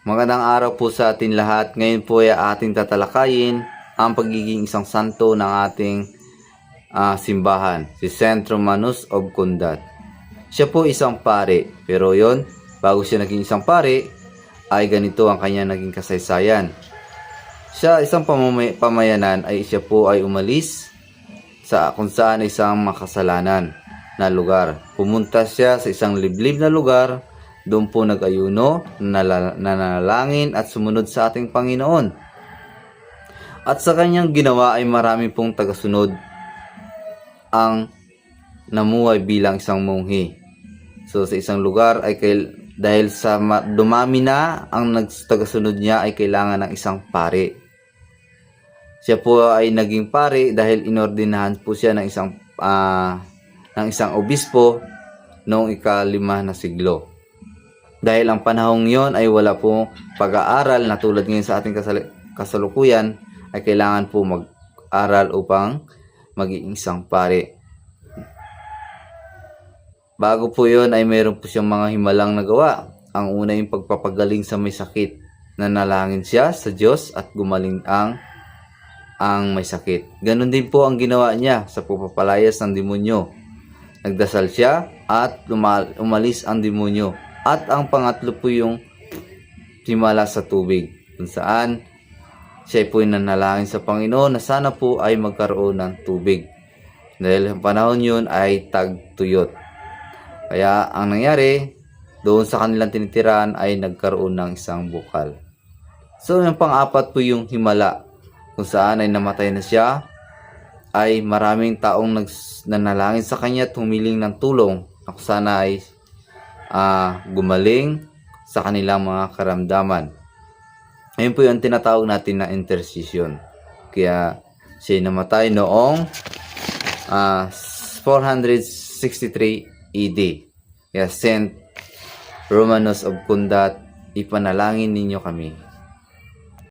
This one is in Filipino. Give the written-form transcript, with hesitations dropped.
Magandang araw po sa atin lahat. Ngayon po ay ating tatalakayin ang pagiging isang santo ng ating simbahan, si Saint Romanus of Condat. Siya po isang pare, pero yon bago siya naging isang pare, ay ganito ang kanya naging kasaysayan. Siya isang pamayanan ay siya po ay umalis sa kung saan isang makasalanan na lugar. Pumunta siya sa isang liblib na lugar. Doon po nag-ayuno, nanalangin at sumunod sa ating Panginoon. At sa kanyang ginawa ay marami pong tagasunod ang namuhay bilang isang monghi. So sa isang lugar ay dahil sa dumami na ang tagasunod niya ay kailangan ng isang pare. Siya po ay naging pare dahil inordinahan po siya ng isang obispo noong ika-5 na siglo. Dahil ang panahong yon ay wala po pag-aaral na tulad ngayon sa ating kasalukuyan, ay kailangan po mag-aral upang maging isang pare. Bago po yon ay mayroon po siyang mga himalang nagawa. Ang una yung pagpapagaling sa may sakit. Nanalangin siya sa Diyos at gumaling ang may sakit. Ganon din po ang ginawa niya sa pagpapalayas ng demonyo. Nagdasal siya at umalis ang demonyo. At ang pangatlo po yung himala sa tubig, kung saan siya po nanalangin sa Panginoon na sana po ay magkaroon ng tubig. Dahil ang panahon yun ay tagtuyot. Kaya ang nangyari, doon sa kanilang tinitirahan ay nagkaroon ng isang bukal. So yung pang-apat po yung himala, kung saan ay namatay na siya, ay maraming taong nanalangin sa kanya at humiling ng tulong na kung sana ay gumaling sa kanilang mga karamdaman. Ayun po yung tinatawag natin na intercession. Kaya siya namatay noong 463 AD. Kaya Saint Romanus of Condat, ipanalangin ninyo kami.